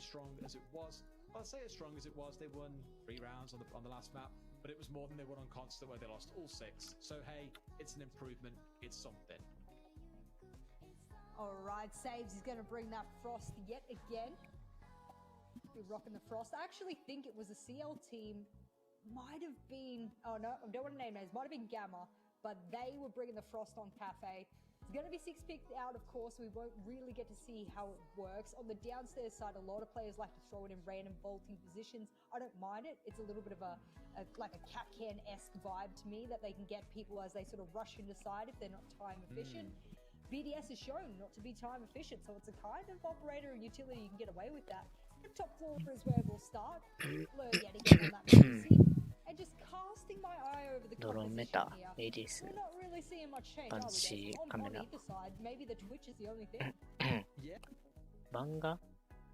strong as it was. I'll say as strong as it was. They won 3 rounds on the last map, but it was more than they won on Constant, where they lost all 6. So hey, it's an improvement. It's something. All right, Saves is going to bring that Frost yet again. Be rocking the Frost. I actually think it was a CL team. Might have been, oh no, I don't want to name names. Might have been Gamma, but they were bringing the Frost on Cafe. It's going to be 6 picked out, of course. We won't really get to see how it works. On the downstairs side, a lot of players like to throw it in random vaulting positions. I don't mind it. It's a little bit of like a cat can-esque vibe to me, that they can get people as they sort of rush into side if they're not time efficient. BDS is shown not to be time efficient, so it's a kind of operator and utility you can get away with that. The top floor is where we'll start. Learn yet again on that policy. And just casting my eye over the composition here. We're not really seeing much change, are we? On either side, maybe the Twitch is the only thing. Yeah. Banga,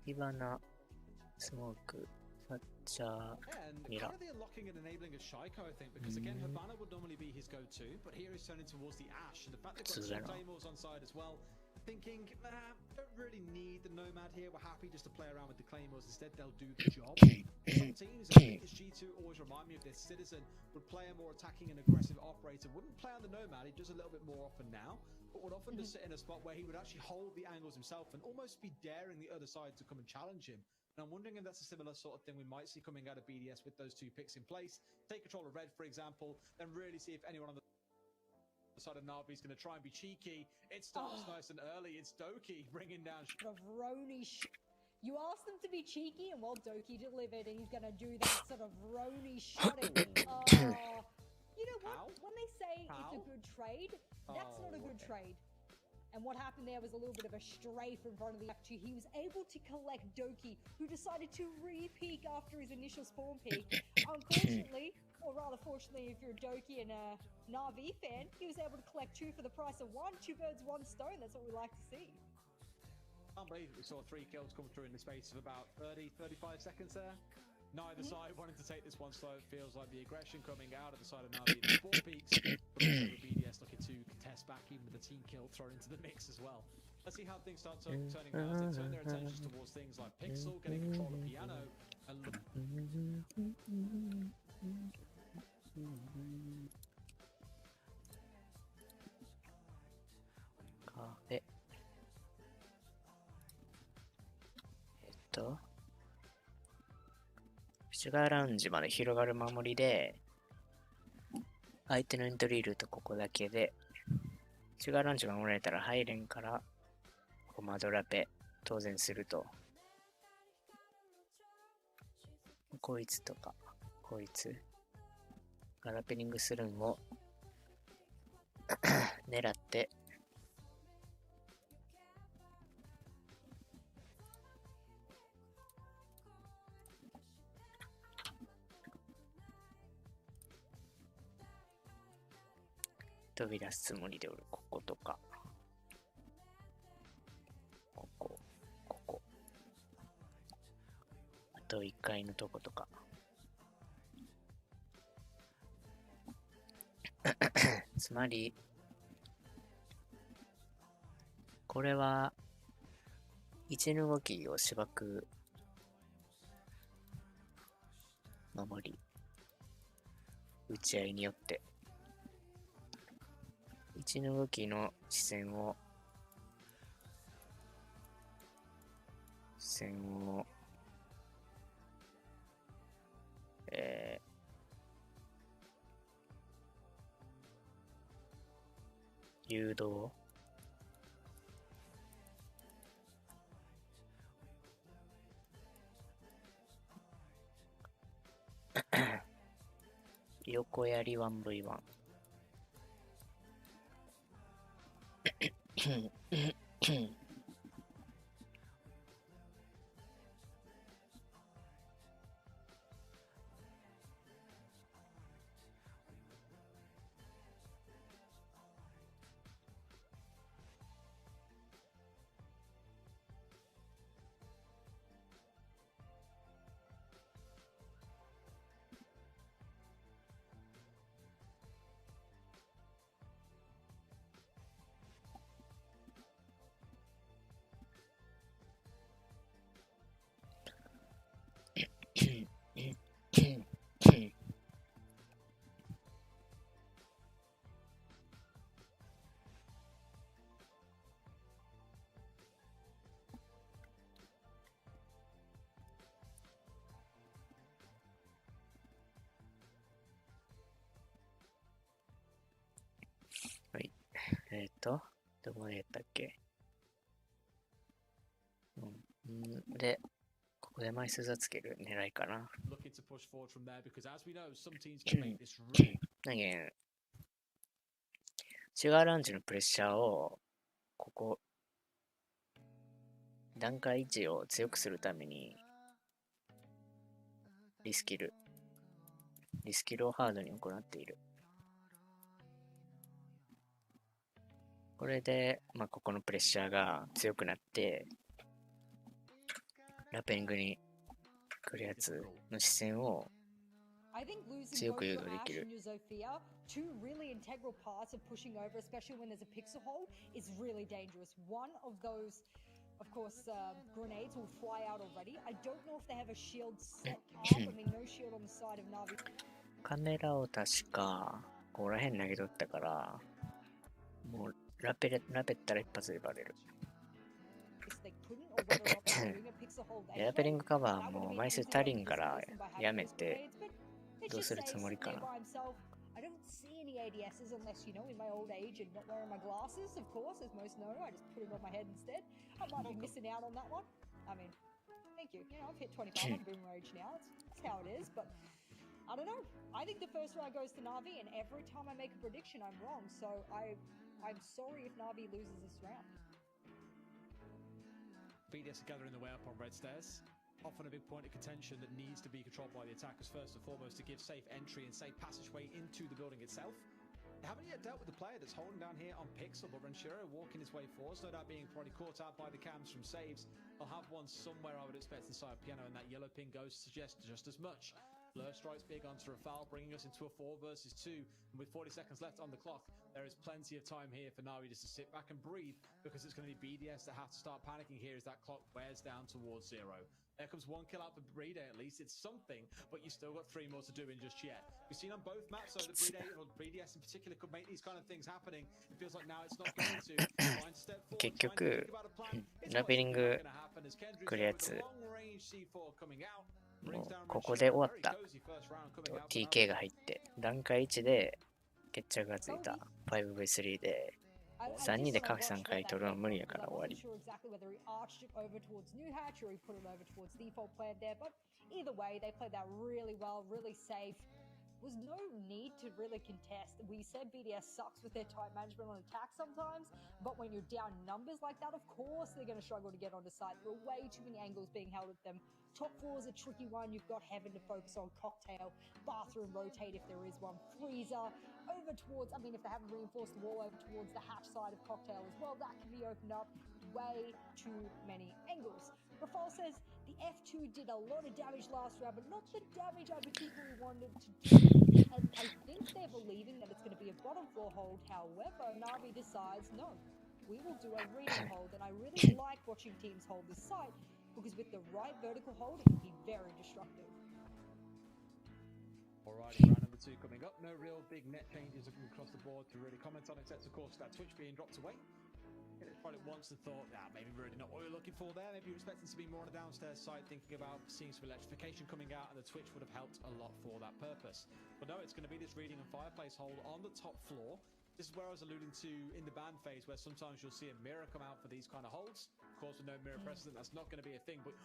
Ivana, Smoke, Thatcher, Mira. Kind of the unlocking and enabling of Shaiko, I think, because again, Havana would normally be his go-to, but here he's turning towards the Ash, and the fact they've got some Claymores on side as well. Thinking, don't really need the Nomad here. We're happy just to play around with the Claymores. Instead, they'll do the job. Some teams, I think, as G2 always remind me of this. Citizen would play a more attacking and aggressive operator. Wouldn't play on the Nomad. He does a little bit more often now, but would often just sit in a spot where he would actually hold the angles himself and almost be daring the other side to come and challenge him. And I'm wondering if that's a similar sort of thing we might see coming out of BDS with those 2 picks in place. Take control of Red, for example, then really see if anyone on the side of Na'Vi is going to try and be cheeky. It starts nice and early. It's Doki bringing down You asked them to be cheeky, and well, Doki delivered, and he's going to do that sort of Roni shotting. You know what? When they say it's a good trade, that's not a good trade. And what happened there was a little bit of a strafe in front of the F2. He was able to collect Doki, who decided to re-peek after his initial spawn peek. Unfortunately, or rather fortunately if you're a Doki and a Na'Vi fan, he was able to collect 2 for the price of 1. 2 birds, 1 stone. That's what we like to see. I can't believe we saw 3 kills come through in the space of about 35 seconds there. Neither side wanting to take this one slow. It feels like the aggression coming out of the side of Na'Vi. The 4 peaks, but also with BDS looking to contest back, even with the team kill thrown into the mix as well. Let's see how things start turning now as they turn their attentions towards things like Pixel, getting control of Piano, and Cafe. シュガーラウンジまで広がる守りで、相手のエントリールートここだけで、シュガーラウンジ守られたら入れんから、ここマドラペ当然すると。こいつとか、こいつがラペニングするんを狙って、飛び出すつもりでおる。こことか。ここ。ここ。あと1階のとことか。つまり、これは、一の動きをしばく守り、打ち合いによって、一の動きの視線を誘導横やり 1v1 どこでやったっけ？で、ここで枚数をつける狙いかな。何げシュガーラウンジのプレッシャーを、ここ、段階1を強くするために、リスキルをハードに行っている。これで、ここのプレッシャーが強くなって、ラペングに来るやつの視線を強く誘導できる。Two really integral parts of pushing over, especially when there's a pixel hold, is really dangerous. One of those, of course, grenades will fly out already. I don't know if they have a shield set up. I mean, no shield on the side of Navi. カメラを確か、ここら辺投げとったから、もうラペったら一発でバレる。ラペリングカバーも枚数足りんからやめて、どうするつもりかな。I don't see any ADSs unless, in my old age and not wearing my glasses, of course, as most know. I just put it on my head instead. I might be missing out on that one. I mean, thank you. I've hit 25 on boomer age now. It's how it is, but I don't know. I think the first round goes to Na'Vi, and every time I make a prediction, I'm wrong. So I'm sorry if Na'Vi loses this round. BDS are gathering the way up on red stairs. Often a big point of contention that needs to be controlled by the attackers first and foremost to give safe entry and safe passageway into the building itself. They haven't yet dealt with the player that's holding down here on Pixel, but Renshiro walking his way forwards, no doubt being probably caught out by the cams from saves. They'll have one somewhere, I would expect, inside Piano, and that yellow pin goes to suggest just as much. Blur strikes big onto Rafal, bringing us into a 4 versus 2. And with 40 seconds left on the clock, there is plenty of time here for Navi just to sit back and breathe, because it's going to be BDS that have to start panicking here as that clock wears down towards 0. There comes one kill out for Brede, at least it's something, but you still got 3 more to do in just yet. We've seen on both maps, so that Brede, or BDS in particular, could make these kind of things happening. It feels like now it's not going to. Trying to step forward, 結局、ラベリング来るやつ、もうここで終わった。TK が入って、段階1で決着がついた 5v3 で、3人でカフェ3回取るのは無理やから終わり。Was no need to really contest. We said BDS sucks with their tight management on attack sometimes, but when you're down numbers like that, of course they're going to struggle to get onto site. There are way too many angles being held at them. Top floor is a tricky one. You've got Heaven to focus on, Cocktail, Bathroom rotate if there is one, Freezer, over towards, if they haven't reinforced the wall, over towards the hatch side of Cocktail as well, that can be opened up. Way too many angles. Rafal says the F2 did a lot of damage last round, but not the damage I particularly wanted to do. And I think they're believing that it's going to be a bottom floor hold. However, Navi decides, no, we will do a reading hold. And I really like watching teams hold this site, because with the right vertical hold, it can be very destructive. Alrighty, round number 2 coming up. No real big net changes looking across the board to really comment on, except of course that Twitch being dropped away. Hit it probably once and thought, maybe really not what we were looking for there. Maybe you were expecting to be more on the downstairs side, thinking about seeing some electrification coming out, and the Twitch would have helped a lot for that purpose. But no, it's going to be this reading and fireplace hold on the top floor. This is where I was alluding to in the ban phase, where sometimes you'll see a mirror come out for these kind of holds. Of course, with no mirror precedent, that's not going to be a thing, but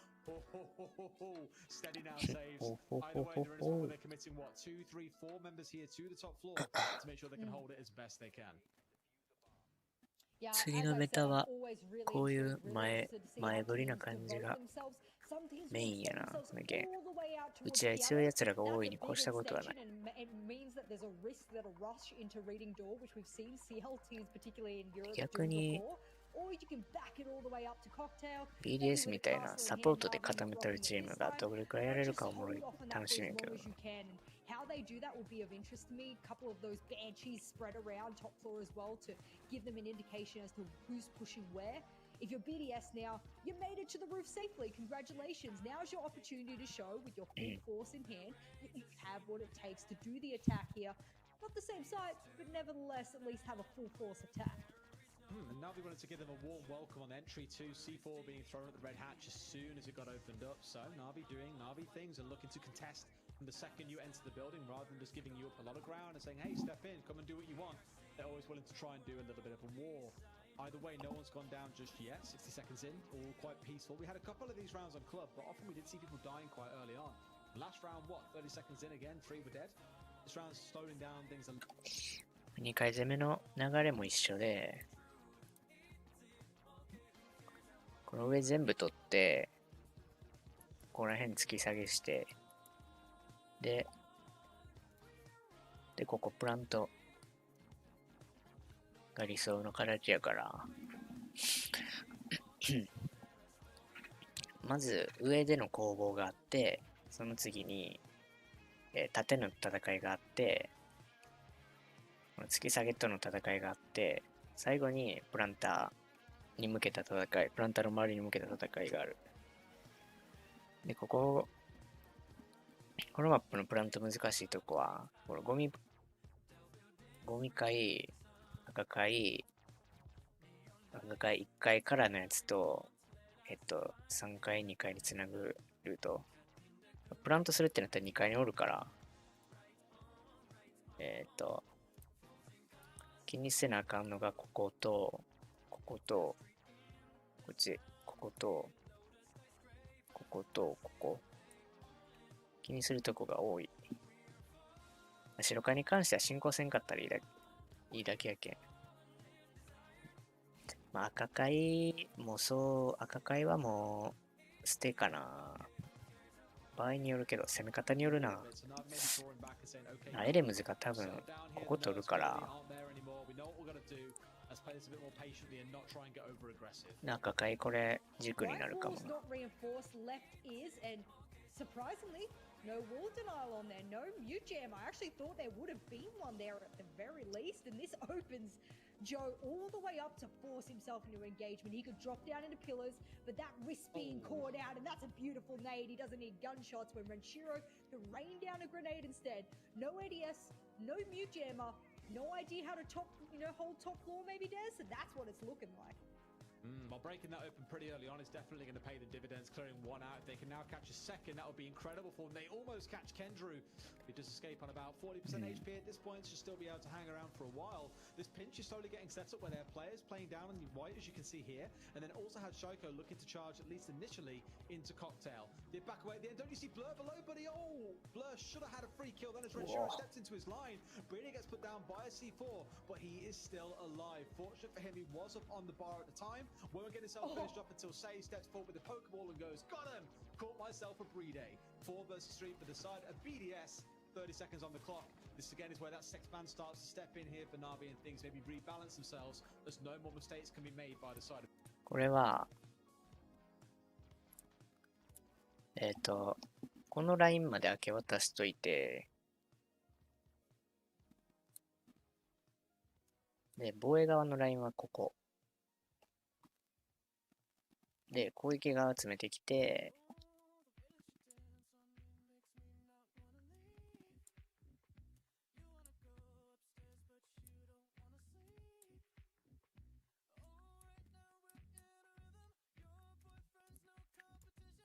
steady now saves. Either way, there is one where they're committing, 2, 3, 4 members here to the top floor to make sure they can hold it as best they can. 次のメタはこういう前振りな感じがメインやな。だけ打ち合い強いやつらが多いに越したことはない。逆にBDS みたいなサポートで固めてるチームがどれくらいやれるかおもろい楽しみやけどな。How they do that will be of interest to me. A couple of those banshees spread around top floor as well to give them an indication as to who's pushing where. If you're BDS now, you made it to the roof safely. Congratulations. Now's your opportunity to show with your full force in hand that you have what it takes to do the attack here. Not the same site, but nevertheless at least have a full force attack. And Navi wanted to give them a warm welcome on entry too. C4 being thrown at the red hatch as soon as it got opened up. So Navi doing Navi things and looking to contest from the second you enter the building, rather than just giving you up a lot of ground and saying, hey, step in, come and do what you want. They're always willing to try and do a little bit of a war. Either way, no one's gone down just yet. 60 seconds in, all quite peaceful. We had a couple of these rounds on club, but often we did see people dying quite early on. Last round, what? 30 seconds in again, 3 were dead. This round's slowing down things a little. 2回攻めの流れも一緒で、この上全部取って、ここら辺突き下げして、で、ここプラントが理想の形やから、まず上での攻防があって、その次に、縦の戦いがあって、突き下げとの戦いがあって、最後にプランターに向けた戦い、プランターの周りに向けた戦いがある。で、このマップのプラント難しいとこは、このゴミ階、赤階1階からのやつと、3階、2階につなぐルート。プラントするってなったら2階におるから、気にせなあかんのがここと、ここと、こっち、ここと、ここと、ここ。気にするとこが多い。白階に関しては進行せんかったらいいだけやけん。まあ赤階も赤階はもう捨てかな。場合によるけど、攻め方によるな。エレムズが多分ここ取るから、赤階これ軸になるかもな。Surprisingly, no wall denial on there, no mute jam. I actually thought there would have been one there at the very least, and this opens Joe all the way up to force himself into engagement. He could drop down into pillars, but that wrist being caught out, and that's a beautiful nade. He doesn't need gunshots when Renshiro can rain down a grenade instead. No ADS, no mute jammer, no idea how to hold top floor maybe, Des? So that's what it's looking like. Well, breaking that open pretty early on is definitely going to pay the dividends, clearing one out. If they can now catch a second, that would be incredible for them. They almost catch Kendrew, who does escape on about 40% HP at this point, should still be able to hang around for a while. This pinch is slowly getting set up where there are players playing down on the white, as you can see here, and then also had Shaiko looking to charge, at least initially, into Cocktail. Did back away at the end. Don't you see Blur below, buddy? Oh, Blur should have had a free kill then as Renshiro steps into his line. Brady gets put down by a C4, but he is still alive. Fortunate for him, he was up on the bar at the time. Won't get himself finished up until Say steps forward with the Pokeball and goes, got him! Caught myself a Brede. 4 versus 3 for the side of BDS. 30 seconds on the clock. This again is where that sixth man starts to step in here for Navi and things maybe rebalance themselves as no more mistakes can be made by the side of. これは、このラインまで明け渡しといて、で、防衛側のラインはここ。で、攻撃側詰めてきて、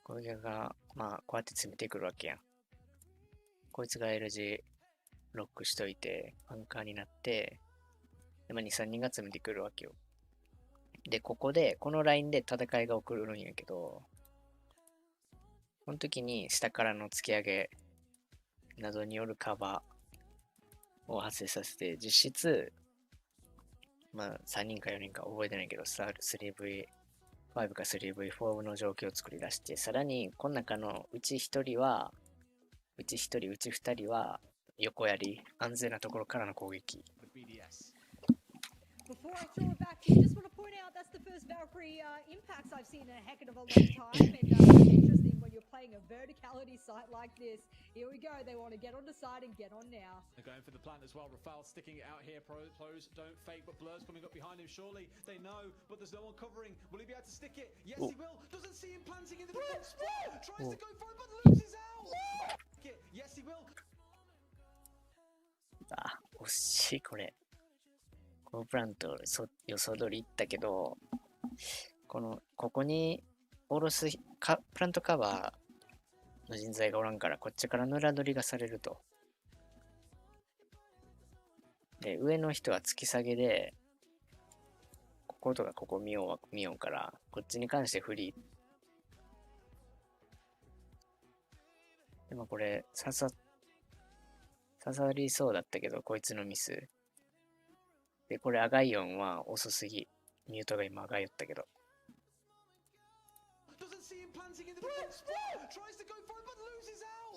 攻撃が、まあ、こうやって詰めてくるわけやん。こいつが L 字ロックしといて、アンカーになって、でまあ、2、3人が詰めてくるわけよ。で、このラインで戦いが起こるんやけど、この時に下からの突き上げなどによるカバーを発生させて、実質、まあ3人か4人か覚えてないけど、3V5 か 3V4 の状況を作り出して、さらにこの中のうち1人、うち2人は横やり、安全なところからの攻撃。Before I throw it back to you, just want to point out that's the first Valkyrie impacts I've seen in a heck of a long time. And it's interesting when you're playing a verticality site like this. Here we go. They want to get on the side and get on now. They're going for the plant as well. Rafal sticking it out here. Pros don't fake, but Blur's coming up behind him. Surely they know, but there's no one covering. Will he be able to stick it? Yes, he will. Doesn't see him planting in the defense spot. Tries to go for it, but loses out. Yes, he will. あ、惜しいこれ。このプラント予想通り行ったけど、ここに下ろすプラントカバーの人材がおらんから、こっちからの裏取りがされると。で、上の人は突き下げで、こことかここ見ようから、こっちに関してフリー。でもこれ、刺さりそうだったけど、こいつのミス。で、これアガイオンは遅すぎ。ミュートが今アガイオったけど。Doesn't see him planting in the right spot. Tries to go for it, but loses out.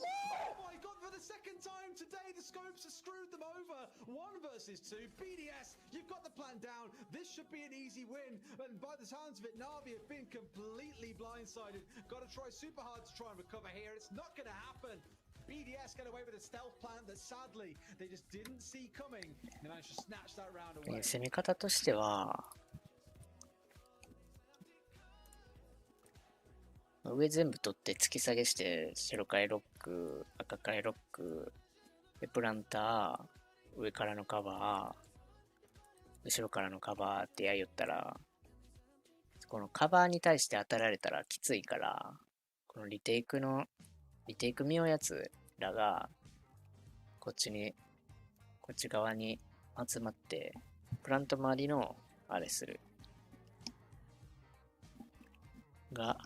Oh my god, for the second time today, the scopes have screwed them over. 1 versus 2. BDS, you've got the plan down. This should be an easy win. And by the sounds of it, Navi have been completely blindsided. Got to try super hard to try and recover here. It's not going to happen. BDS get away with a stealth plan that sadly they just didn't see coming. They managed to snatch that round away. 攻め方としては、上全部取って突き下げして、白海ロック、赤海ロック、でプランター、上からのカバー、後ろからのカバーってやりよったら、このカバーに対して当たられたらきついから、このリテイク見ようやつらが、こっち側に集まって、プラント周りのあれする。が、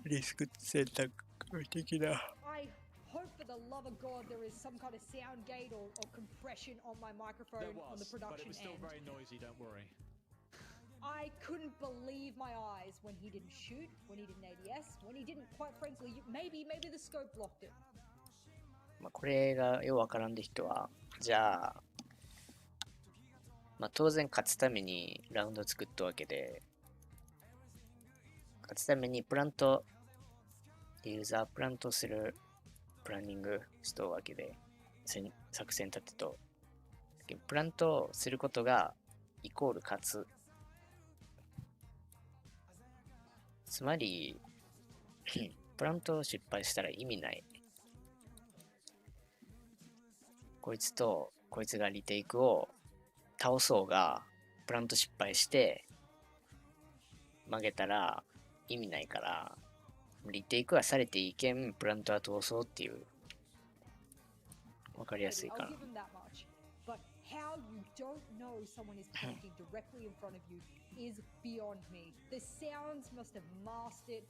リスク選択的な。I hope for the love of God there is some kind of sound gate or compression on my microphone on the production but it was still end. very noisy, don't worry. I couldn't believe my eyes when he didn't shoot, when he didn't ADS, when he didn't, quite frankly, maybe the scope blocked it. まあこれがようわからんで人は、じゃあ、まあ当然勝つためにラウンド作ったわけで、勝つためにプラント、ユーザープラントするプランニングしとうわけで、作戦立てと。プラントすることがイコール勝つ。つまり、プラント失敗したら意味ない。こいつとこいつがリテイクを倒そうが、プラント失敗して曲げたら意味ないから、リテイクはされていいけん、プラントは通そうっていう。わかりやすいかな。But how you don't know someone is planting directly in front of you is beyond me. The sounds must have masked it.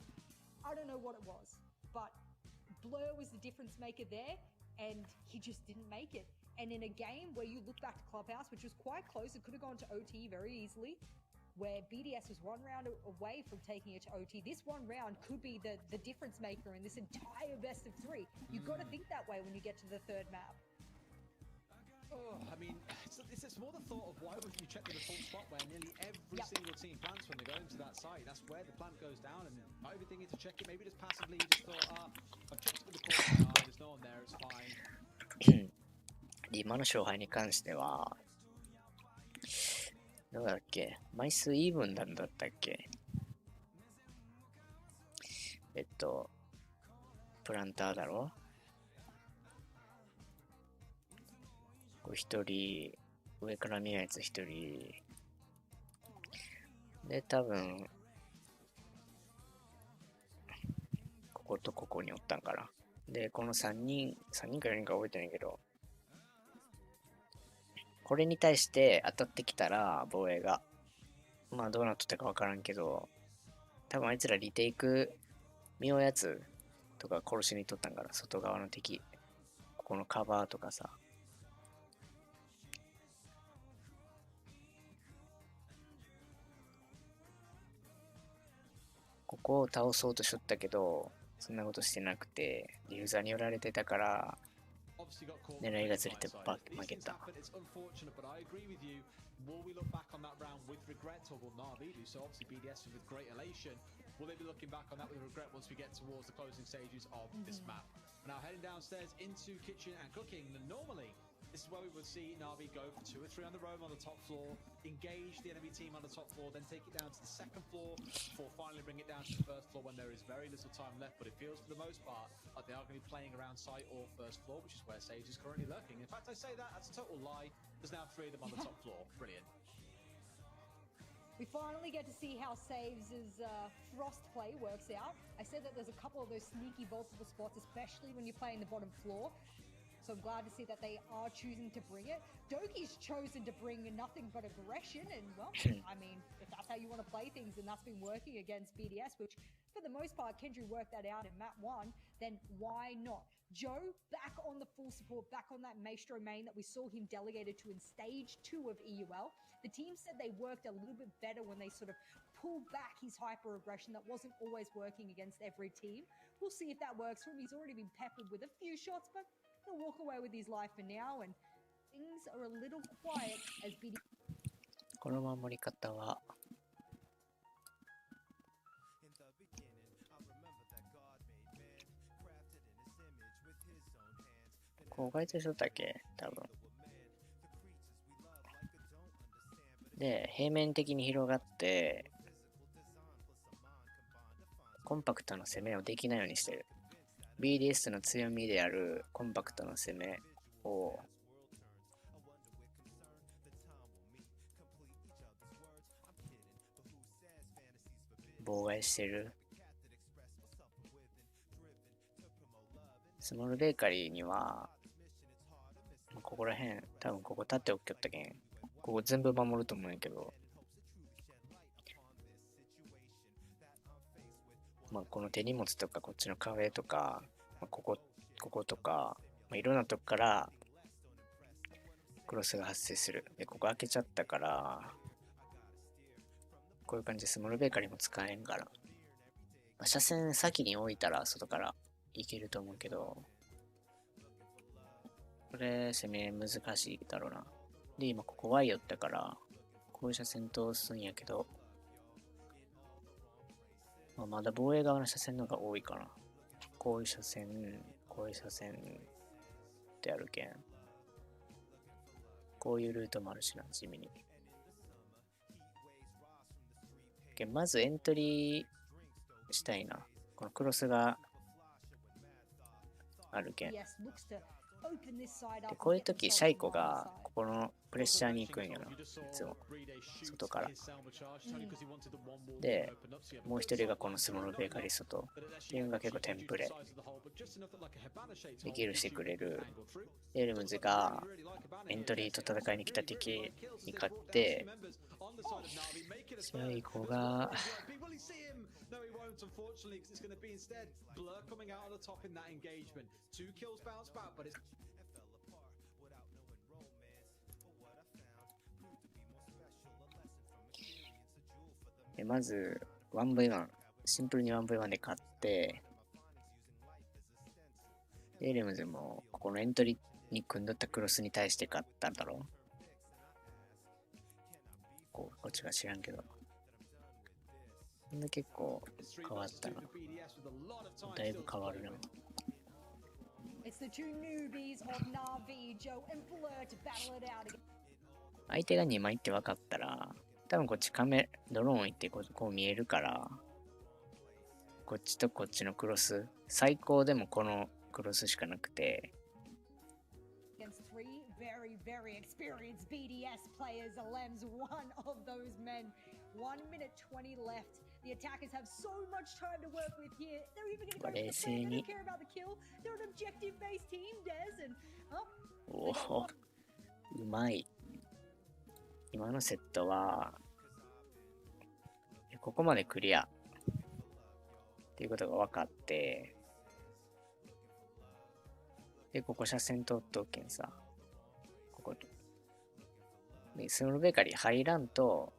I don't know what it was, but Blur was the difference maker there, and he just didn't make it. And in a game where you look back to Clubhouse, which was quite close, it could have gone to OT very easily, where BDS was 1 round away from taking it to OT. This 1 round could be the difference maker in this entire best of 3. You've got to think that way when you get to the 3rd map. Oh, I mean, it's more the thought of why would you check the default spot where nearly every single team plants when they go into that site. That's where the plant goes down, and not even thinking to check it. Maybe just passively, you just thought, I've checked the default. There's no one there. It's fine. 今の勝敗に関しては、どうだっけ？枚数イーブンなんだったっけ？プランターだろ？一人、上から見るやつ一人。で、多分、こことここにおったんかな。で、この3人か4人か覚えてないけど、これに対して当たってきたら、防衛が。まあどうなっとったかわからんけど、多分あいつらリテイク見ようやつとか殺しにとったんから、外側の敵。ここのカバーとかさ。ここを倒そうとしとったけど、そんなことしてなくて、ユーザーに寄られてたから、狙いがずれて負けた。Will we look back on that round with regret, or will Navi, who so obviously BDS with great elation, will they be looking back on that with regret once we get towards the closing stages of this map? Now heading downstairs into kitchen and cooking, and normally this is where we would see Navi go for 2 or 3 on the roam on the top floor, engage the enemy team on the top floor, then take it down to the 2nd floor, before finally bring it down to the 1st floor when there is very little time left. But it feels for the most part like they are going to be playing around site or 1st floor, which is where Sage is currently lurking. In fact, I say that, that's a total lie. There's now 3 of them on the top floor. Brilliant. We finally get to see how Saves' Frost play works out. I said that there's a couple of those sneaky multiple spots, especially when you're playing the bottom floor. So I'm glad to see that they are choosing to bring it. Doki's chosen to bring nothing but aggression, and well, I mean, if that's how you want to play things, and that's been working against BDS, which for the most part, Kendry worked that out in map 1, then why not? Joe back on the full support, back on that Maestro main that we saw him delegated to in stage 2 of EUL. The team said they worked a little bit better when they sort of pulled back his hyper aggression that wasn't always working against every team. We'll see if that works for him. He's already been peppered with a few shots, but he'll walk away with his life for now, and things are a little quiet as BD. この守り方はこう書いてしとったっけ多分。で、平面的に広がって、コンパクトな攻めをできないようにしてる。BDS の強みであるコンパクトな攻めを妨害してる。スモールベーカリーには、ここら辺、多分ここ立っておきよったけん、ここ全部守ると思うんやけど、まあこの手荷物とかこっちのカフェとか、まあ、こことか、まあ、いろんなとこからクロスが発生する。で、ここ開けちゃったから、こういう感じでスモールベーカリーも使えんから、まあ、車線先に置いたら外からいけると思うけど、これ攻め難しいだろうな。で、今ここ Y 寄ったから、こういう車線通すんやけど、まあ、まだ防衛側の車線の方が多いかな。こういう車線、こういう車線ってあるけん。こういうルートもあるしな、地味に。まずエントリーしたいな。このクロスがあるけん。で、こういう時シャイコがここのプレッシャーに行くんやな。いつも外から。で、もう一人がこのスモールベーカリー外っていうのが結構テンプレでキルしてくれる。エルムズがエントリーと戦いに来た敵に勝って、シャイコがNo, he won't, unfortunately, because it's going to be instead Blur coming out on the top in that engagement. 2 kills bounce back, but it's... まず 1v1 シンプルに 1v1 で勝って、エレムズもここのエントリーに組んどったクロスに対して勝ったんだろう。こっちが知らんけど。結構変わったな。だいぶ変わるな。相手が2枚って分かったら、多分こっちドローン行ってこう見えるから、こっちとこっちのクロス、最高でもこのクロスしかなくて、very experienced BDS players. Alem's one of those men. 1 minute 20 left. The attackers have so much time to work with here. They're even going to go for the play. They don't care about the kill. They're an objective-based team, Des. Andおお、うまい。今のセットはここまでクリアっていうことが分かって、でここ車線通っとけんさ。ここでスモールベーカリー入らんと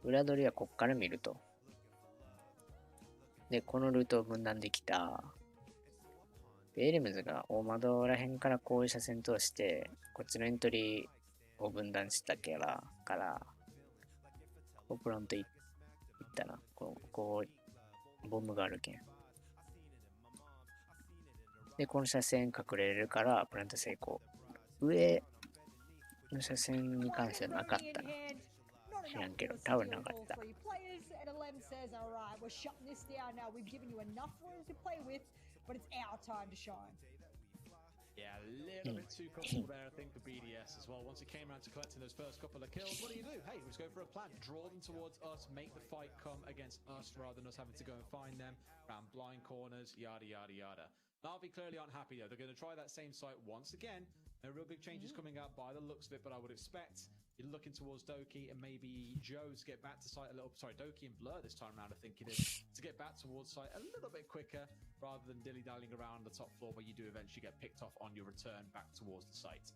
裏取りはこっから見ると。でこのルートを分断できた。でエレムズが大窓らへんからこういう車線通してこっちのエントリーを分断したからこうプラント行ったな。こうボムがあるけん。でこの車線隠れるからプラント成功。上の車線に関してはなかったな。知らんけど、多分なかった。Yeah, a little bit too comfortable there, I think, for BDS as well. Once it came around to collecting those first couple of kills, what do? Hey, let's go for a plan. Draw them towards us, make the fight come against us rather than us having to go and find them around blind corners, yada, yada, yada. Navi clearly aren't happy though. They're going to try that same site once again. No real big changes coming up by the looks of it, but I would expect you're looking towards Doki and maybe Joe to get back to site a little. Sorry, Doki and Blur this time around, I think it is, to get back towards site a little bit quicker rather than dilly-dallying around the top floor where you do eventually get picked off on your return back towards the site.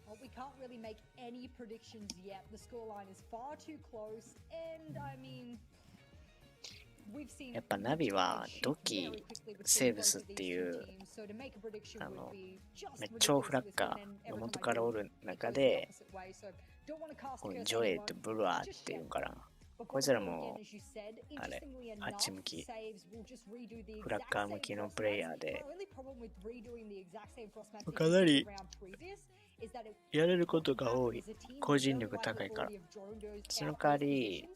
Well, we can't really make any predictions yet. The scoreline is far too close, and I mean, we've seen やっぱナビは土器セーブスっていうめっちゃオフラッカーの元からおる中でこのジョエとブルアーっていうからこいつらもあれあっち向きフラッカー向きのプレイヤーでかなりやれることが多い個人力高いからその代わり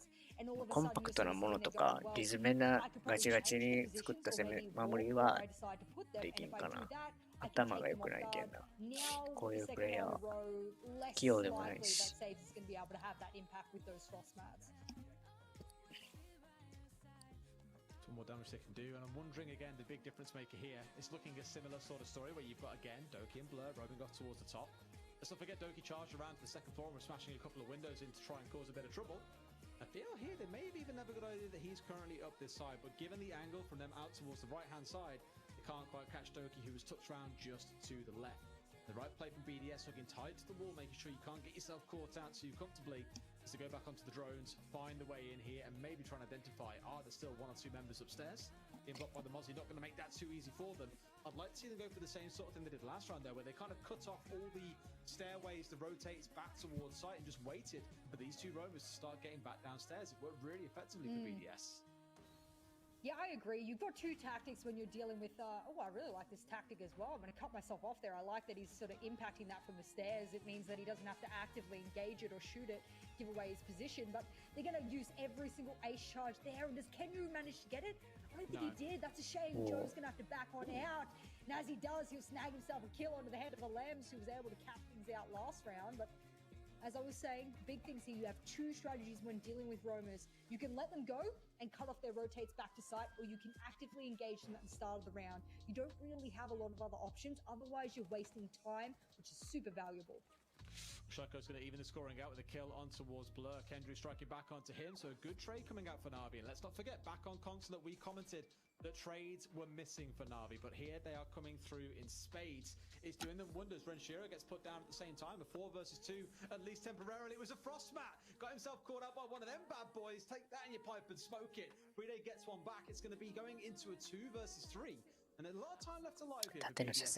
コンパクトなものとかリズムなガチガチに作った攻め守りはできんかな頭が良くないけんなこういうプレイヤーは器用でもないしmore damage they can do, and I'm wondering again, the big difference maker here is looking a similar sort of story where you've got again Doki and Blur roving off towards the top. Let's not forget Doki charged around to the second floor and was smashing a couple of windows in to try and cause a bit of trouble. I feel here they may have even have a good idea that he's currently up this side, but given the angle from them out towards the right hand side, they can't quite catch Doki, who was touched around just to the left. The right play from BDS hugging tight to the wall, making sure you can't get yourself caught out too comfortably, is to go back onto the drones, find the way in here, and maybe try and identify, are there still one or two members upstairs? Being blocked by the Mozzie, not going to make that too easy for them. I'd like to see them go for the same sort of thing they did last round there, where they kind of cut off all the stairways, the rotates back towards site, and just waited for these two rovers to start getting back downstairs. It worked really effectively for BDS. Yeah, I agree. You've got two tactics when you're dealing with, oh, I really like this tactic as well. I'm going to cut myself off there. I like that he's sort of impacting that from the stairs. It means that he doesn't have to actively engage it or shoot it, give away his position. But they're going to use every single ace charge there. And does Kenru manage to get it? I don't think he did. That's a shame. Joe's going to have to back on out. And as he does, he'll snag himself a kill onto the head of the Lambs, who was able to cap things out last round. But as I was saying, big things here. You have two strategies when dealing with roamers. You can let them go and cut off their rotates back to site, or you can actively engage them at the start of the round. You don't really have a lot of other options. Otherwise, you're wasting time, which is super valuable. Shaco's going to even the scoring out with a kill on towards Blur. Kendrick striking back onto him, so a good trade coming out for Na'Vi. And let's not forget, back on console, we commented that trades were missing for Na'Vi, but here they are coming through in spades. It's doing them wonders. Renshiro gets put down at the same time. A 4 versus 2, at least temporarily. It was a frost mat. Got himself caught out by one of them bad boys. Take that in your pipe and smoke it. Bride gets one back. It's going to be going into a 2 versus 3. And a lot of time left alive here for BDS,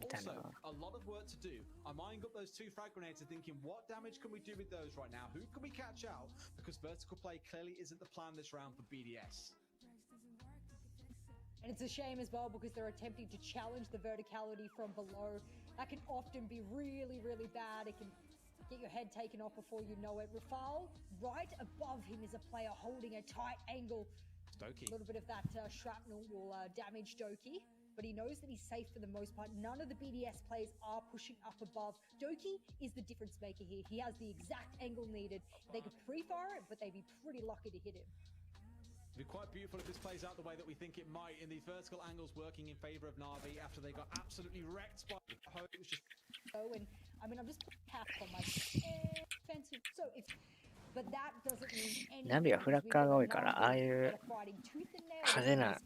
but also a lot of work to do. I'm eyeing up those 2 frag grenades and thinking, what damage can we do with those right now? Who can we catch out? Because vertical play clearly isn't the plan this round for BDS. And it's a shame as well because they're attempting to challenge the verticality from below. That can often be really, really bad. It can get your head taken off before you know it. Rafal, right above him is a player holding a tight angle. Doki. A little bit of that shrapnel will damage Doki, but he knows that he's safe for the most part. None of the BDS players are pushing up above. Doki is the difference maker here. He has the exact angle needed. They could pre-fire it, but they'd be pretty lucky to hit him. It'd be quite beautiful if this plays out the way that we think it might, in the vertical angles working in favor of Na'Vi after they got absolutely wrecked by Ho. It was just... Oh, and I mean, I'm just half on my defensive. So it's... But that doesn't mean anything. ナビはフラッカーが多いから、ああいう派手な、なん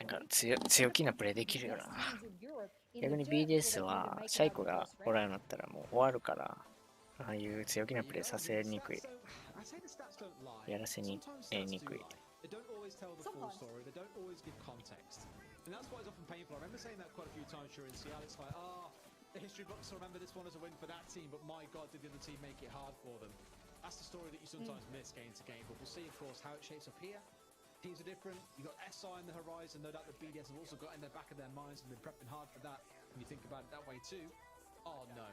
か強気なプレーできるよな。逆に BDS はシャイコがおらんようになったらもう終わるから、ああいう強気なプレーさせにくい。やらせにくい。They don't always tell the full story, they don't always give context. And that's why it's often painful. I remember saying that quite a few times during CL. It's like, the history books will remember this one as a win for that team, but my god, did the other team make it hard for them. That's the story that you sometimes miss game to game, but we'll see, of course, how it shapes up here. Teams are different. You've got SI on the horizon. No doubt the BDS have also got in the back of their minds and been prepping hard for that. When you think about it that way too. Oh no.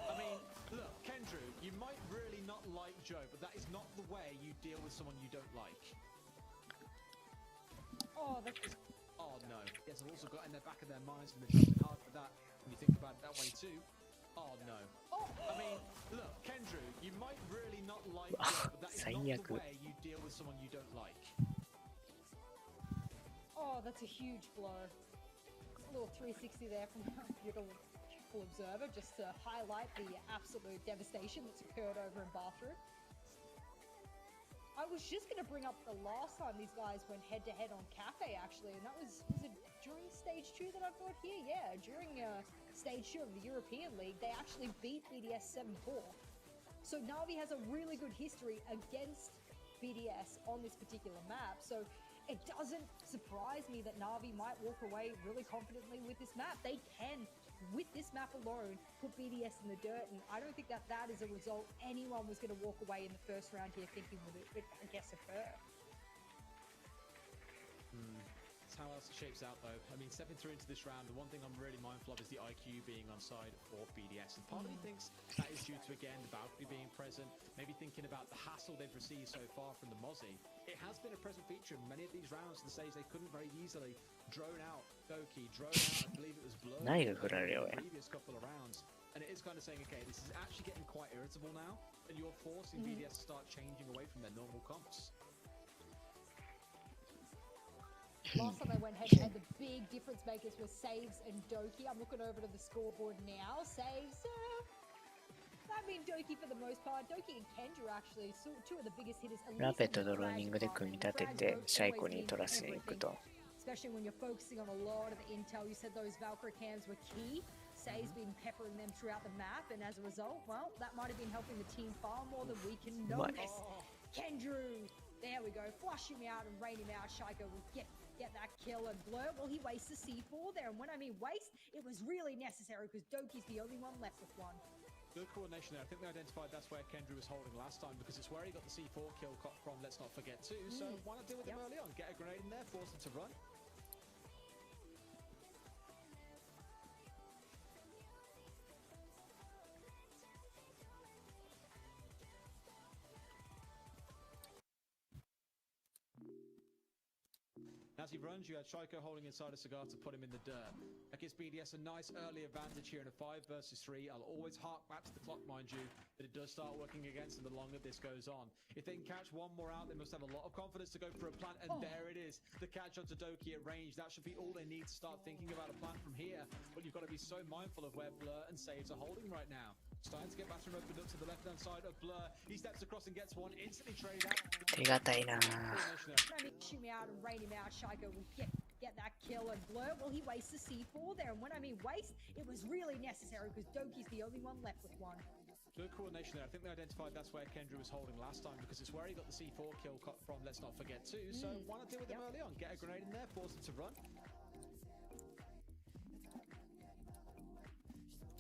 I mean, look, Kendru, you might really not like Joe, but that is not the way you deal with someone you don't like. Oh no. Yes, I've also got in the back of their minds and been prepping hard for that. When you think about it that way too. Oh no. I mean, look, Kendru, you might really not like Joe, but that is not the way you deal with someone you don't like. Oh, that's a huge blow. A little 360 there from a beautiful observer, just to highlight the absolute devastation that's occurred over in Bathroom. I was just going to bring up the last time these guys went head-to-head on Cafe, actually, and that was it during Stage 2 that I've got here? Yeah, during Stage 2 of the European League, they actually beat BDS 7-4. So Na'Vi has a really good history against BDS on this particular map, so it doesn't surprise me that Na'Vi might walk away really confidently with this map. They can, with this map alone, put BDS in the dirt, and I don't think that that is a result anyone was going to walk away in the first round here thinking would it, I guess, occur. That's how else it shapes out, though. I mean, stepping through into this round, the one thing I'm really mindful of is the IQ being on side for BDS. And part of me thinks that is due to, again, the Valkyrie being present, maybe thinking about the hassle they've received so far from the Mozzie. It has been a present feature in many of these rounds to the stage they couldn't very easily drone out Doki, drone out, I believe it was Blur, in the previous couple of rounds. And it is kind of saying, okay, this is actually getting quite irritable now, and you're forcing BDS to start changing away from their normal comps. Last time they went head-to-head, the big difference makers were Saves and Doki. I'm looking over to the scoreboard now. Saves, I mean Doki for the most part. Doki and Kendra actually, so two of the biggest hitters. ラペとドローニングで組み立ててシャイコに取らせに行くと。Especially when you're focusing on a lot of the intel. You said those Valkyrie cams were key. Saves been peppering them throughout the map, and as a result, well, that might have been helping the team far more than we can notice. Kendra, there we go. Flush him out and rain him out. Shaiko will get that kill, and Blur, well, he wastes the C4 there, and when I mean waste, it was really necessary because Doki's the only one left with one. Good coordination there. I think they identified that's where Kendra was holding last time because it's where he got the C4 kill from, let's not forget too. So why not deal with him early on? Get a grenade in there, force him to run. As he runs, you had Shaiko holding inside a cigar to put him in the dirt. That gives BDS a nice early advantage here in a 5 versus 3. I'll always hark back to the clock, mind you, but it does start working against them the longer this goes on. If they can catch one more out, they must have a lot of confidence to go for a plant, and there it is. The catch onto Doki at range. That should be all they need to start thinking about a plant from here. But you've got to be so mindful of where Blur and Saves are holding right now. Starting to get bathroom opened up to the left-hand side of Blur. He steps across and gets one, instantly traded out. 手堅いな。 Shoot me out and rain him out. Shaiko will get that kill, and Blur, well, he wastes the C4 there, and when I mean waste, it was really necessary because Doki's the only one left with one. Good coordination there. I think they identified that's where Kendra was holding last time because it's where he got the C4 kill from, let's not forget too. So why not deal with him early on? Get a grenade in there, force him to run.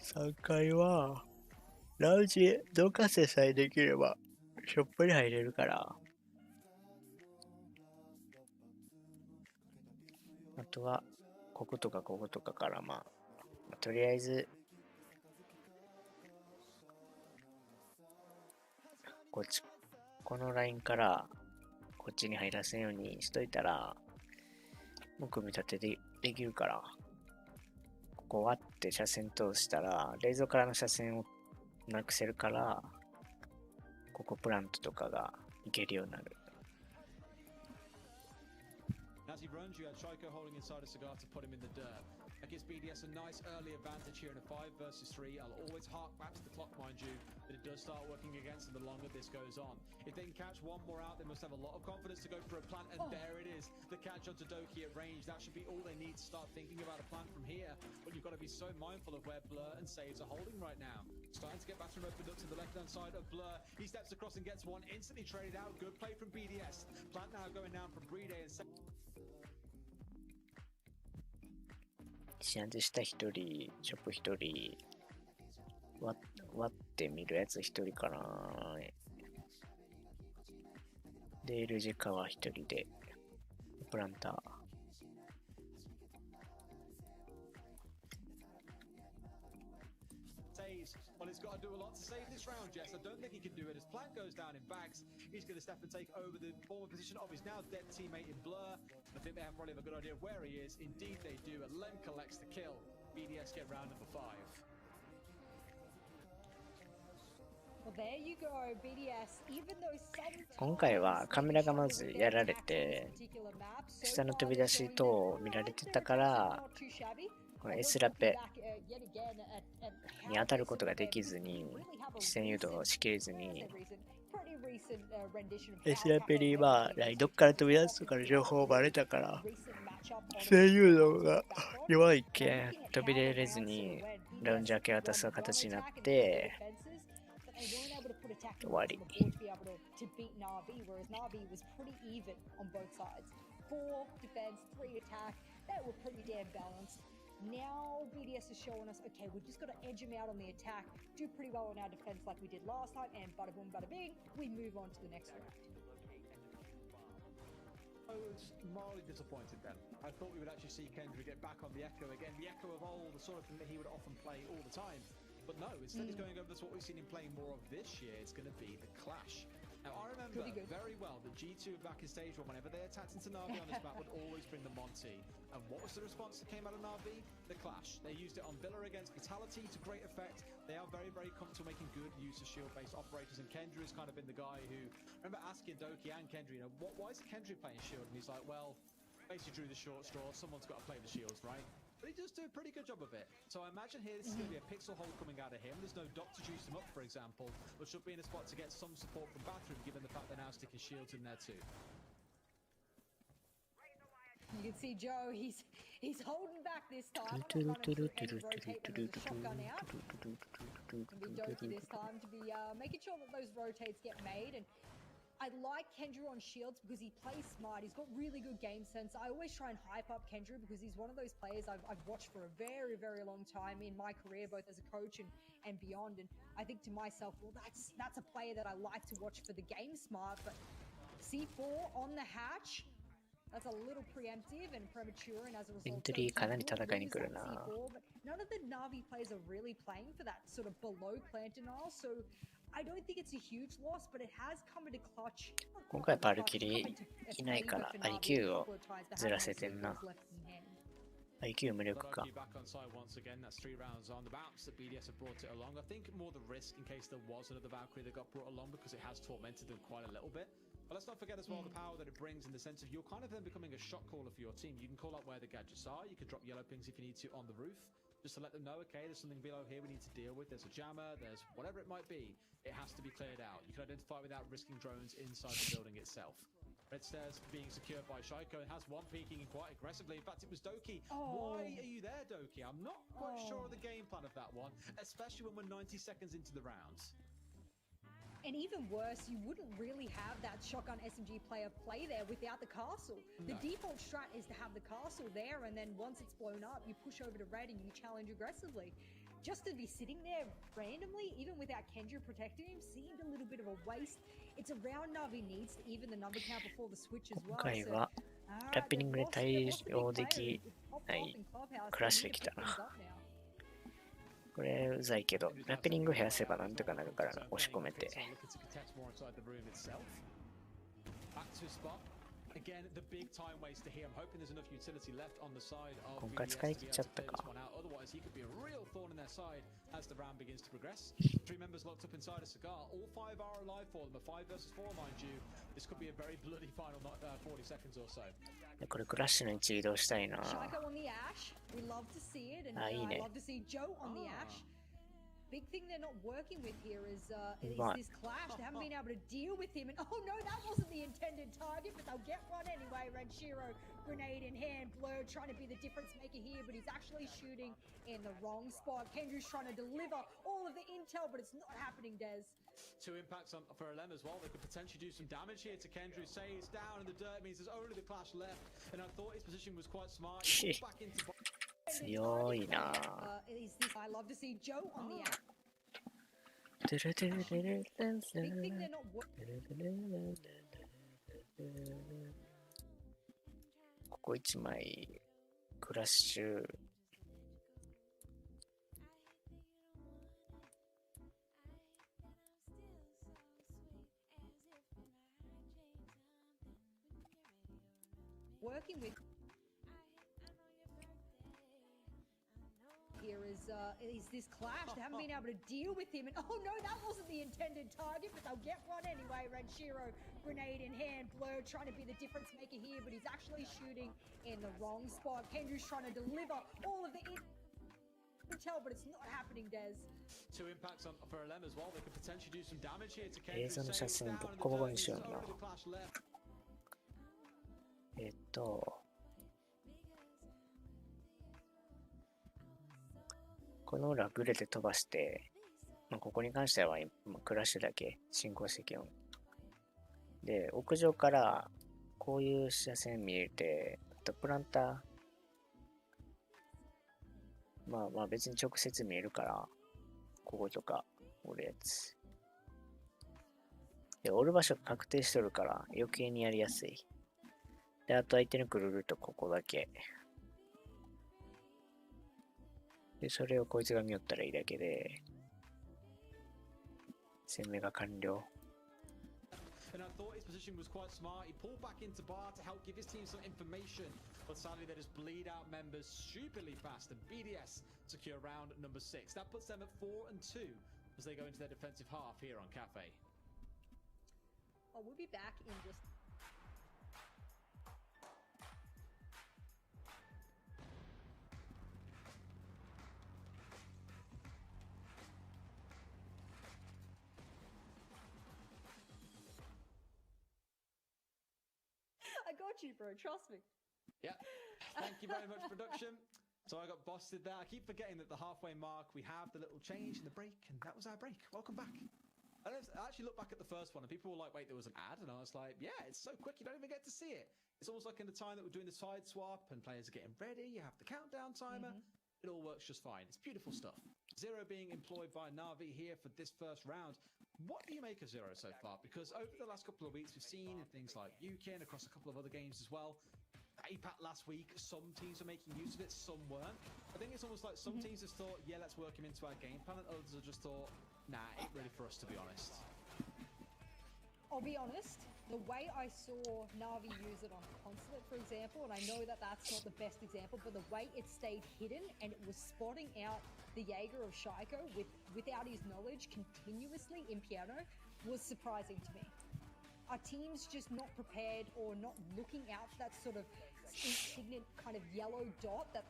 3回はラウジ同化成さえできればショップに入れるから、あとはこことかこことかからとりあえずこのラインからこっちに入らせんようにしといたらもう組み立てできるから、ここ割って車線通したら冷蔵からの車線をなくせるから、ここプラントとかがいけるようになる。As he runs, you had Shaiko holding inside a cigar to put him in the dirt. That gives BDS a nice early advantage here in a 5 versus 3. I'll always hark back to the clock, mind you, but it does start working against them the longer this goes on. If they can catch one more out, they must have a lot of confidence to go for a plant, and there it is. The catch onto Doki at range. That should be all they need to start thinking about a plant from here. But you've got to be so mindful of where Blur and Saves are holding right now. Starting to get bathroom opened up to the left-hand side of Blur. He steps across and gets one, instantly traded out. Good play from BDS. Plant now going down from Brede andシャンズした1人、ショップ1人、割ってみるやつ1人かな。で、ルジカは1人で、プランター。Well, he's got to do a lot to save this round, Jess. I don't think he can do it. As Plant goes down in bags, he's going to step and take over the former position of his now dead teammate in Blur. I think they have probably a good idea of where he is. Indeed, they do. And Lem collects the kill. BDS get round number 5. Well, there you go, BDS. Even though 今回はカメラがまずやられて、下の飛び出し等を見られてたから、この S ラペに当たることができずに、視線誘導をしきれずに、S ラペにどっから飛び出すとかの情報バレたから、視線誘導が弱いけん、飛び出れずに、ラウンジ明け渡す形になって、終わり。Now BDS is showing us, okay, we've just got to edge him out on the attack, do pretty well on our defense like we did last time, and bada boom, bada bing, we move on to the next round. I was mildly disappointed then. I thought we would actually see Kendra get back on the Echo again, the Echo of old, the sort of thing that he would often play all the time. But no, instead he's going over to what we've seen him playing more of this year. It's going to be the Clash. Now, I remember very well that G2 back in Stage 1, whenever they attacked into Na'Vi on this map, would always bring the Monty. And what was the response that came out of Na'Vi? The Clash. They used it on Villa against Vitality to great effect. They are very, very comfortable making good use of shield-based operators, and Kendra has kind of been the guy who... I remember asking Doki and Kendra, you know, why is Kendra playing shield? And he's like, well, basically drew the short straw. Someone's got to play the shields, right? But he does do a pretty good job of it. So I imagine here this is going to be a pixel hole coming out of him. There's no Doc to juice him up, for example, but should be in a spot to get some support from Bathroom, given the fact they're now sticking shields in there too. You can see Joe, he's holding back this time. Not running to rotate when there's a shotgun out. Can be Doki this time to be making sure that those rotates get made. And I like Kendra on shields because he plays smart. He's got really good game sense. I always try and hype up Kendra because he's one of those players I've watched for a very, very long time in my career, both as a coach and beyond. And I think to myself, well, that's a player that I like to watch for the game smart. But C4 on the hatch, that's a little preemptive and premature, and as a result, none of the Na'Vi players are really playing for that sort of below plant denial. So I don't think it's a huge loss, but it has come into clutch. 今回バルキリいないから IQ をずらせてんな。IQ 無力か。But let's not forget as well the power that it brings in the sense of you're kind of then becoming a shot caller for your team. You can call out where the gadgets are, you can drop yellow pings if you need to on the roof, just to let them know, okay, there's something below here we need to deal with, there's a jammer, there's whatever it might be, it has to be cleared out. You can identify without risking drones inside the building itself. Red stairs being secured by Shaiko and has one peeking in quite aggressively. In fact, it was Doki. Why are you there, Doki? I'm not quite sure of the game plan of that one, especially when we're 90 seconds into the round. And even worse, you wouldn't really have that shotgun SMG player play there without the castle. The default strat is to have the castle there, and then once it's blown up, you push over to red and you challenge aggressively. Just to be sitting there randomly, even without Kendra protecting him, seemed a little bit of a waste. It's a round Na'Vi needs to even the number count before the switch as well. 今回はラッピングで対応できないクラッシュできたな。これうざいけど、ラッピング減らせばなんとかなるから押し込めて。今回使い切っちゃったか。これクラッシュの位置移動したいな。あ、いいね。Big thing they're not working with here is this clash. They haven't been able to deal with him. And oh no, that wasn't the intended target, but they'll get one anyway. Red Shiro, grenade in hand, Blur trying to be the difference maker here, but he's actually shooting in the wrong spot. Kendrick's trying to deliver all of the intel, but it's not happening, Des. Two impacts for LM as well. They could potentially do some damage here to Kendrick. Say it's down in the dirt, means there's only the clash left. And I thought his position was quite smart. He back into 強いな。I love to see Joe on the app. ここ1枚クラッシュ。Working with here is this clash. They haven't been able to deal with him, and oh no, that wasn't the intended target, but they'll get one anyway. Renshiro, grenade in hand, Blur trying to be the difference maker here, but he's actually shooting in the wrong spot. Kendrew's trying to deliver all of the intel, but it's not happening, Des. Two impacts on for LM as well. They could potentially do some damage here to 映 Kendrick. 像の写 Saying 真 down ボッ in コ the ボコに turn. しよ There's うな。 only the clash left. この裏ブレで飛ばして、まあ、ここに関しては今クラッシュだけ進行してきよう。で、屋上からこういう車線見えて、あとプランター、まあ別に直接見えるから、こことかおるやつ。で、おる場所確定しとるから余計にやりやすい。で、あと相手のくるるとここだけ。で、それをこいつが見よったらいいだけで、攻めが完了。And I thought his position was quite smart. He pulled back into bar to help give his team some information. But sadly, they just bleed out members stupidly fast. And BDS secure round number 6. That puts them at 4-2 as they go into their defensive half here on Cafe. Oh, we'll be back in just... I got you, bro. Trust me. Yeah. Thank you very much, production. So I got busted there. I keep forgetting that the halfway mark, we have the little change in the break, and that was our break. Welcome back. I actually looked back at the first one, and people were like, wait, there was an ad? And I was like, yeah, it's so quick, you don't even get to see it. It's almost like in the time that we're doing the side swap, and players are getting ready, you have the countdown timer. It all works just fine. It's beautiful stuff. Zero being employed by Na'Vi here for this first round. What do you make of Zero so far? Because over the last couple of weeks, we've seen in things like UK and across a couple of other games as well. APAC last week, some teams are making use of it, some weren't. I think it's almost like some teams just thought, yeah, let's work him into our game plan, and others have just thought, nah, ain't ready for us, to be honest. I'll be honest, the way I saw Na'Vi use it on Consulate, for example, and I know that that's not the best example, but the way it stayed hidden and it was spotting out the Jaeger of Shaiko without his knowledge continuously in piano was surprising to me. Are teams just not prepared or not looking out for that sort of insignificant kind of yellow dot that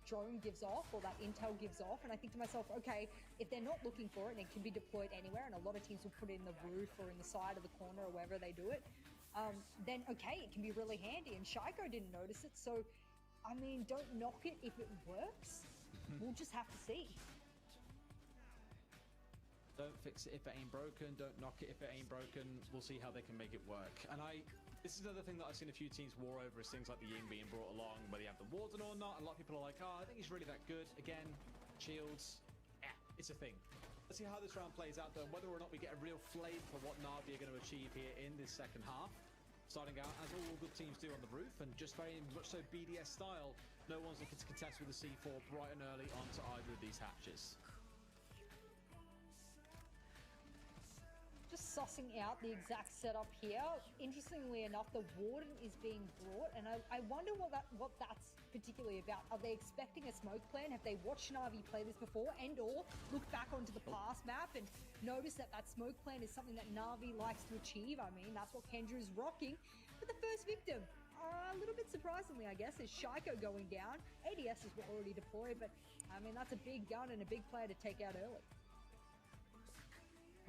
drone gives off or that intel gives off? And I think to myself, okay, if they're not looking for it and it can be deployed anywhere, and a lot of teams will put it in the roof or in the side of the corner or wherever they do it, then okay, it can be really handy. And Shaiko didn't notice it, so I mean, don't knock it if it works. We'll just have to see. Don't fix it if it ain't broken. Don't knock it if it ain't broken. We'll see how they can make it work. And this is another thing that I've seen a few teams war over is things like the Ying being brought along, whether you have the Warden or not. A lot of people are like, oh, I think he's really that good. Again, shields, yeah, it's a thing. Let's see how this round plays out, though, and whether or not we get a real flame for what Na'Vi are going to achieve here in this second half. Starting out, as all good teams do, on the roof, and just very much so BDS style, no one's looking to contest with the C4 bright and early onto either of these hatches. Just sussing out the exact setup here. Interestingly enough, the Warden is being brought, and I wonder what that's particularly about. Are they expecting a smoke plan? Have they watched Na'Vi play this before, and or look back onto the past map and notice that smoke plan is something that Na'Vi likes to achieve? I mean, that's what Kendrew's rocking. But the first victim, a little bit surprisingly, I guess, is Shaiko going down. ADS is already deployed, but I mean, that's a big gun and a big player to take out early.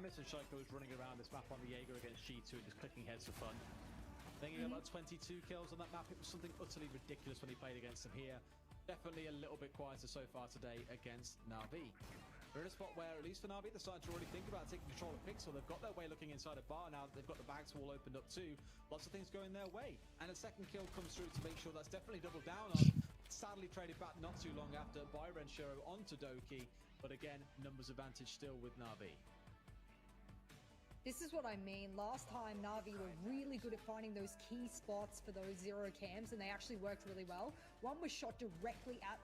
Mr. Shaiko is running around this map on the Jaeger against G2 and just clicking heads for fun. Thinking about 22 kills on that map, it was something utterly ridiculous when he played against them here. Definitely a little bit quieter so far today against Na'Vi. They're in a spot where, at least for Na'Vi, they're starting to already think about taking control of Pixel. They've got their way looking inside a bar now that they've got the bags wall opened up too. Lots of things going their way. And a second kill comes through to make sure that's definitely doubled down on. Sadly traded back not too long after by Renshiro onto Doki. But again, numbers advantage still with Na'Vi. This is what I mean. Last time, Na'Vi were really good at finding those key spots for those zero cams, and they actually worked really well. One was shot directly at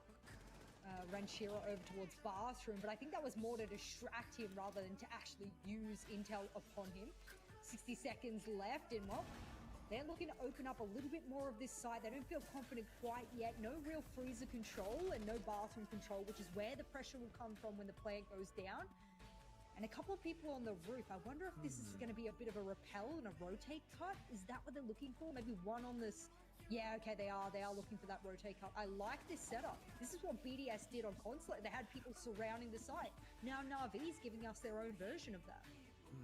Renshiro over towards Bathroom, but I think that was more to distract him rather than to actually use intel upon him. 60 seconds left, and well, They're looking to open up a little bit more of this side. They don't feel confident quite yet. No real freezer control and no bathroom control, which is where the pressure will come from when the plant goes down. And a couple of people on the roof. I wonder if this is going to be a bit of a repel and a rotate cut. Is that what they're looking for? Maybe one on this. Yeah, okay, they are looking for that rotate cut. I like this setup. This is what BDS did on Consulate. They had people surrounding the site. Now Na'Vi's giving us their own version of that.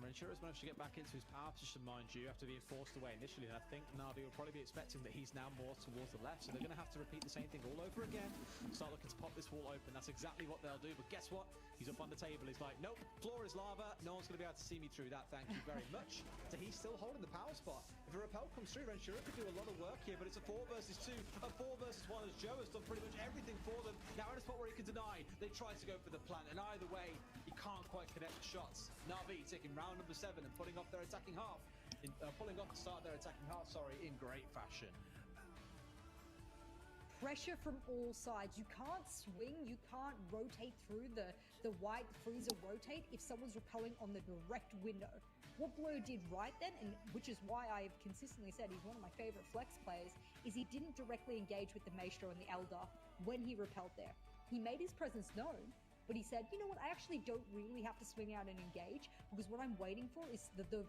Renshiro's managed to get back into his power position, mind you, after being forced away initially. And I think Na'Vi will probably be expecting that he's now more towards the left. So they're going to have to repeat the same thing all over again. Start looking to pop this wall open. That's exactly what they'll do. But guess what? He's up on the table. He's like, nope, floor is lava. No one's going to be able to see me through that. Thank you very much. So he's still holding the power spot. If a repel comes through, Renshiro could do a lot of work here. But it's a 4 versus 2, a 4 versus 1, as Joe has done pretty much everything for them. Now in a spot where he can deny, they try to go for the plant. And either way, he can't quite connect the shots. Na'Vi taking round number 7 and pulling off their attacking half. Pulling off the start of their attacking half, in great fashion. Pressure from all sides. You can't swing, you can't rotate through the white freezer rotate if someone's repelling on the direct window. What Blur did right then, and which is why I've consistently said he's one of my favorite flex players, is he didn't directly engage with the Maestro and the Elder when he repelled there. He made his presence known, but he said, you know what, I actually don't really have to swing out and engage, because what I'm waiting for is the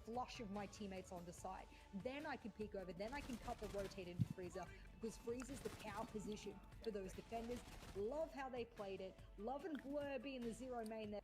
flush of my teammates on the side. Then I can peek over, then I can couple rotate into Freezer, because Freezer's the power position for those defenders. Love how they played it. Love and Blur being the zero main there.